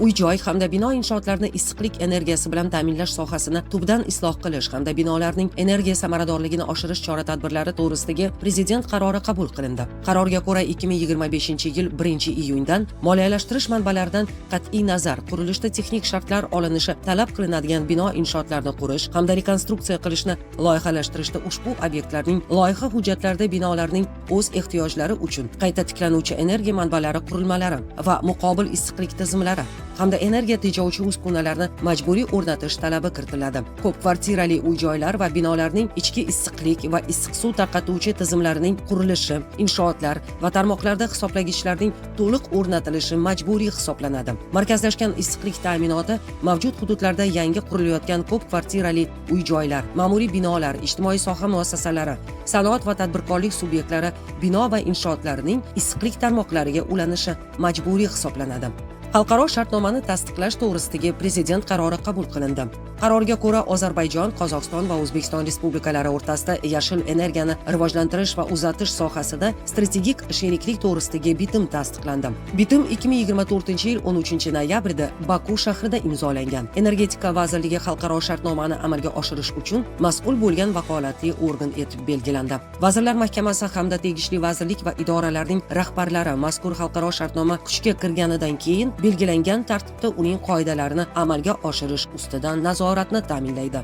Uy-joy hamda bino inshootlarini issiqlik energiyasi bilan ta'minlash sohasini tubdan isloh qilish hamda binolarning energiya samaradorligini oshirish chora-tadbirlari to'g'risidagi Prezident qarori qabul qilindi. Qarorga ko'ra 2025-yil 1-iyundan moliyalashtirish manbalaridan qat'iy nazar qurilishda texnik shartlar olinishi talab qilinadigan bino inshootlarini qurish hamda rekonstruksiya qilishni loyihalashtirishda ushbu obyektlarning loyiha hujjatlarida binolarning o'z ehtiyojlari uchun qayta tiklanuvchi energiya manbalari qurilmalari va muqobil issiqlik tizimlari hamda energiya tejovchi uskunalarni majburiy o'rnatish talabi kiritiladi. Ko'p kvartirali uy-joylar va binolarning ichki issiqlik va issiq suv tarqatuvchi tizimlarining qurilishi, inshootlar va tarmoqlarda hisoblagichlarning to'liq o'rnatilishi majburiy hisoblanadi. Markazlashgan issiqlik ta'minoti mavjud hududlarda yangi qurilayotgan ko'p kvartirali uy-joylar, ma'muriy binolar, ijtimoiy soha muassasalari, sanoat va tadbirkorlik subyektlari bino va inshootlarining issiqlik tarmoqlariga ulanishi majburiy hisoblanadi. Xalqaro shartnomani tasdiqlash to'g'risidagi Prezident qarori qabul qilindi. Qarorga ko'ra Ozarbayjon, Qozog'iston va O'zbekiston respublikalari o'rtasida yashil energiyani rivojlantirish va uzatish sohasida strategik sheriklik to'g'risidagi bitim tasdiqlandi. Bitim 2024-yil 13-noyabrda Baku shahrida imzolangan. Energetika vazirligi xalqaro shartnomani amalga oshirish uchun mas'ul bo'lgan vakolatli organ etib belgilandi. Vazirlar Mahkamasi hamda tegishli vazirlik va idoralarning rahbarlari mazkur xalqaro shartnoma kuchga kirganidan keyin belgilangan tartibda uning qoidalarini amalga oshirish ustidan nazoratni ta'minlaydi.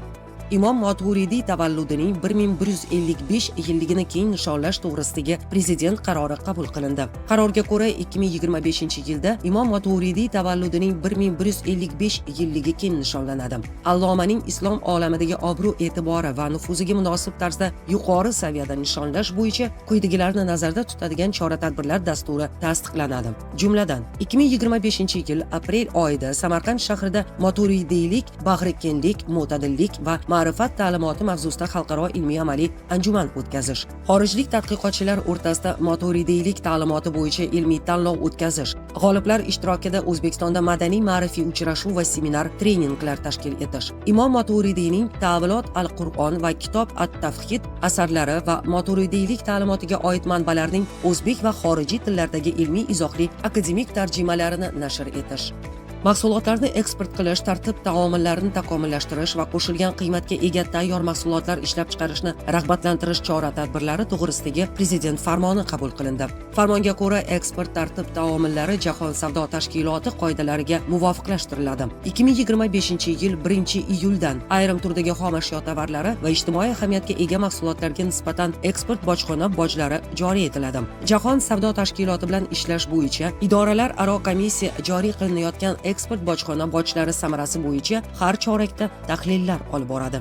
Imom Moturidiy tavalludining 1155 yilligini keng nishonlash to'g'risidagi Prezident qarori qabul qilindi. Qarorga ko'ra 2025-yilda Imom Moturidiy tavalludining 1155 yilligi keng nishonlanadi. Allomaning islom olamidagi obro' e'tibori va nufuziga munosib tarzda yuqori saviyada nishonlash bo'yicha quyidagilarni nazarda tutadigan chora-tadbirlar dasturi tasdiqlanadi. Jumladan, 2025-yil aprel oyida Samarqand shahrida Moturidiylik, bag'rikenglik, mo'tadillik va ma'rifat ta'limoti mavzusida xalqaro ilmiy-amaliy anjuman o'tkazish, xorijlik tadqiqotchilar o'rtasida Moturidiylik ta'limoti bo'yicha ilmiy tanlov o'tkazish, g'oliblar ishtirokida O'zbekistonda madaniy-ma'rifiy uchrashuv va seminar treninglar tashkil etish, Imom Moturidiyning Ta'vilot al-Qur'on va Kitob at-Tafhid asarlari va Moturidiylik ta'limotiga oid manbalarning o'zbek va xorijiy tillardagi ilmiy izohli akademik tarjimalarini nashr etish. Mahsulotlarni eksport qilish, tartib-taomillarini takomillashtirish va qo'shilgan qiymatga ega tayyor mahsulotlar ishlab chiqarishni rag'batlantirish chora-tadbirlari to'g'risidagi Prezident farmoni qabul qilindi. Farmonga ko'ra, eksport tartib-taomillari Jahon savdo tashkiloti qoidalariga muvofiqlashtiriladi. 2025-yil 1-iyuldan ayrim turdagi xomashyo tovarlari va ijtimoiy ahamiyatga ega mahsulotlarga nisbatan eksport bojxona bojlari joriy etiladi. Jahon savdo tashkiloti bilan ishlash bo'yicha idoralararo komissiya joriy qilinayotgan eksport bojxona bojlari samarasi bo'yicha har chorakda tahlillar olib boradi.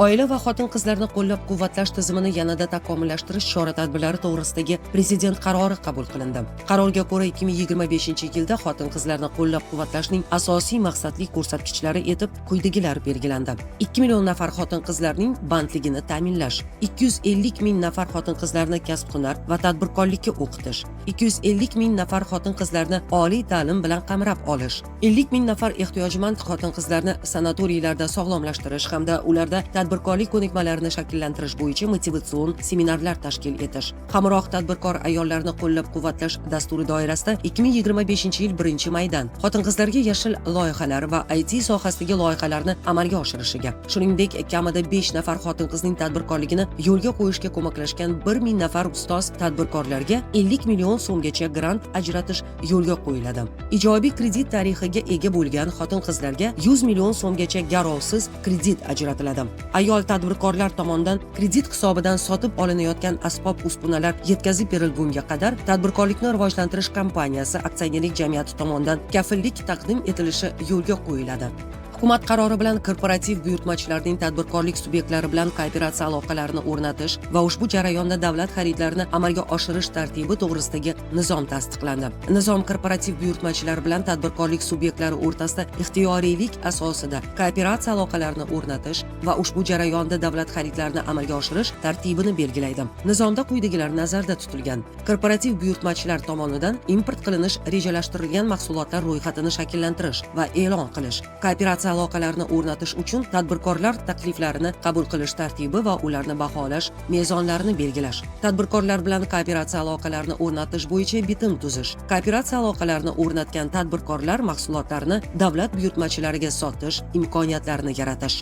Oila va xotin-qizlarni qo'llab-quvvatlash tizimini yanada takomillashtirish chora-tadbirlari to'g'risidagi Prezident qarori qabul qilindi. Qarorga ko'ra 2025-yilda xotin-qizlarni qo'llab-quvvatlashning asosiy maqsadli ko'rsatkichlari etib quyidagilar belgilandi. 2 million nafar xotin-qizlarning bandligini ta'minlash, 250 ming nafar xotin-qizlarni kasb-hunar va tadbirkorlikka o'qitish, 250 ming nafar xotin-qizlarni oliy ta'lim bilan qamrab olish, 50 ming nafar ehtiyojmand xotin-qizlarni sanatoriylarda sog'lomlashtirish hamda ularda tadbirkorlik ko'nikmalarini shakllantirish bo'yicha motivatsion seminarlar tashkil etish. Hamroh tadbirkor ayollarni qo'llab-quvvatlash dasturi doirasida 2025-yil 1-maydan xotin-qizlarga yashil loyihalar va IT sohasidagi loyihalarni amalga oshirishiga, shuningdek, kamida 5 nafar xotin-qizning tadbirkorligini yo'lga qo'yishga ko'maklashgan 1000 nafar ustoz tadbirkorlarga 50 million so'mgacha grant ajratish yo'lga qo'yiladi. Ijobiy kredit tarixiga ega bo'lgan xotin-qizlarga 100 million so'mgacha garovsiz kredit ajratiladi. Ayol tadbirkorlar tomonidan kredit hisobidan sotib olinayotgan asbob-uskunalar yetkazib berilgunga qadar tadbirkorlikni rivojlantirish kompaniyasi aksionerlik jamiyati tomonidan kafillik taqdim etilishi yo'lga qo'yiladi. Hukumat qarori bilan korporativ buyurtmachilarning tadbirkorlik subyektlari bilan kooperatsiya aloqalarini o'rnatish va ushbu jarayonda davlat xaridlarini amalga oshirish tartibi to'g'risidagi nizom tasdiqlandi. Nizom korporativ buyurtmachilar bilan tadbirkorlik subyektlari o'rtasida ixtiyoriylik asosida kooperatsiya aloqalarini o'rnatish va ushbu jarayonda davlat xaridlarini amalga oshirish tartibini belgilaydi. Nizomda quyidagilar nazarda tutilgan: korporativ buyurtmachilar tomonidan import qilinish rejalashtirilgan mahsulotlar ro'yxatini shakllantirish va e'lon qilish, kooperatsiya aloqalarini o'rnatish uchun tadbirkorlar takliflarini qabul qilish tartibi va ularni baholash mezonlarini belgilash, tadbirkorlar bilan kooperatsiya aloqalarini o'rnatish bo'yicha bitim tuzish, kooperatsiya aloqalarini o'rnatgan tadbirkorlar mahsulotlarini davlat buyurtmachilariga sotish imkoniyatlarini yaratish.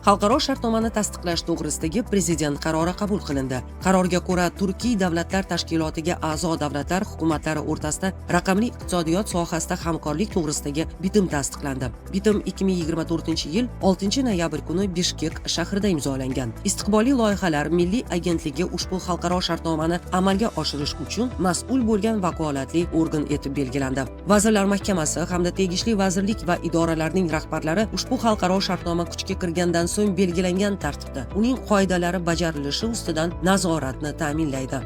Xalqaro shartnomani tasdiqlash to'g'risidagi prezident qarori qabul qilindi. Qarorga ko'ra, Turkiy davlatlar tashkilotiga a'zo davlatlar hukumatlari o'rtasida raqamli iqtisodiyot sohasida hamkorlik to'g'risidagi bitim tasdiqlandi. Bitim 2024-yil 6-noyabr kuni Bishkek shahrida imzolangan. Istiqbolli loyihalar milliy agentligi ushbu xalqaro shartnomani amalga oshirish uchun mas'ul bo'lgan vakolatli organ etib belgilandi. Vazirlar Mahkamasi hamda tegishli vazirlik va idoralarning rahbarlari ushbu xalqaro shartnoma kuchga kirgandan so'ng belgilangan tartibda uning qoidalari bajarilishi ustidan nazoratni ta'minlaydi.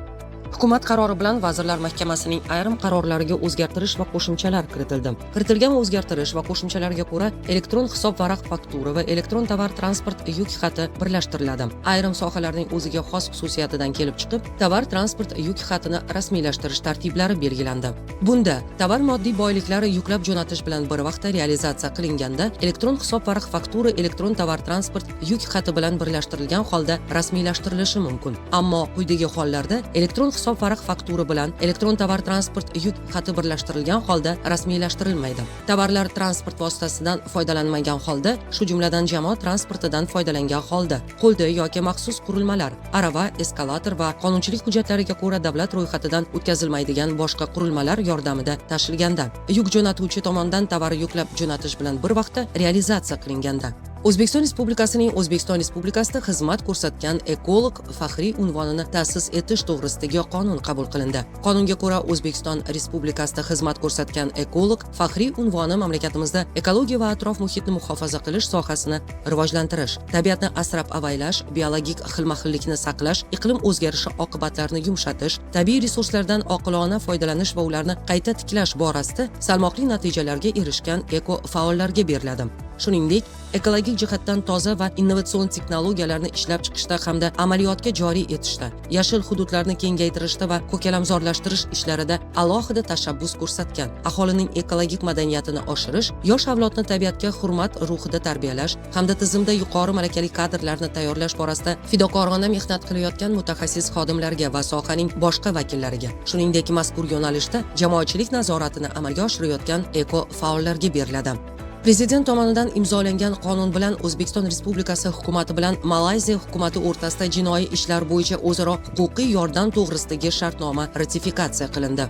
Hukumat qarori bilan Vazirlar Mahkamasining ayrim qarorlariga o'zgartirish va qo'shimchalar kiritildi. Kiritilgan o'zgartirish va qo'shimchalarga ko'ra elektron hisob varaq faktura va elektron tovar transport yuk xati birlashtiriladi. Ayrim sohalarning o'ziga xos xususiyatidan kelib chiqib, tovar transport yuk xatini rasmiylashtirish tartiblari belgilandi. Bunda tovar moddiy boyliklari yuklab jo'natish bilan bir vaqtda realizatsiya qilinganda elektron hisob varaq faktura elektron tovar transport yuk xati bilan birlashtirilgan holda rasmiylashtirilishi mumkin. Ammo quyidagi hollarda elektron hisob varaq faktura bilan elektron tovar transport yuk xati birlashtirilgan holda rasmiylashtirilmaydi. Tovarlar transport vositasidan foydalanmagan holda, shu jumladan jamoat transportidan foydalangan holda, qo'lda yoki maxsus qurilmalar, arava, eskalator va qonunchilik hujjatlariga ko'ra davlat ro'yxatidan o'tkazilmaydigan boshqa qurilmalar yordamida tashilganda, yuk jo'natuvchi tomonidan tovar yuklab jo'natish bilan bir vaqtda realizatsiya qilinganda. O'zbekiston Respublikasining O'zbekiston Respublikasida xizmat ko'rsatgan ekolog faxriy unvonini ta'sis etish to'g'risidagi qonun qabul qilindi. Qonunga ko'ra, O'zbekiston Respublikasida xizmat ko'rsatgan ekolog faxriy unvoni mamlakatimizda ekologiya va atrof muhitni muhofaza qilish sohasini rivojlantirish, tabiatni asrab-avaylash, biologik xilma-xillikni saqlash, iqlim o'zgarishi oqibatlarini yumshatish, tabiiy resurslardan oqilona foydalanish va ularni qayta tiklash borasida salmoqli natijalarga erishgan eko faollarga beriladi. Shuningdek, ekologik jihatdan toza va innovatsion texnologiyalarni ishlab chiqishda hamda amaliyotga joriy etishda, yashil hududlarni kengaytirishda va ko'kalamzorlashtirish ishlarida alohida tashabbus ko'rsatgan, aholining ekologik madaniyatini oshirish, yosh avlodni tabiatga hurmat ruhida tarbiyalash hamda tizimda yuqori malakali kadrlarni tayyorlash borasida fidokorona mehnat qilayotgan mutaxassis xodimlarga va sohaning boshqa vakillariga, shuningdek mazkur yo'nalishda jamoatchilik nazoratini amalga oshirayotgan eko faollarga beriladi. Prezident tomonidan imzolangan qonun bilan O'zbekiston Respublikasi hukumati bilan Malayziya hukumati o'rtasida jinoiy ishlar bo'yicha o'zaro huquqiy yordam to'g'risidagi shartnoma ratifikatsiya qilindi.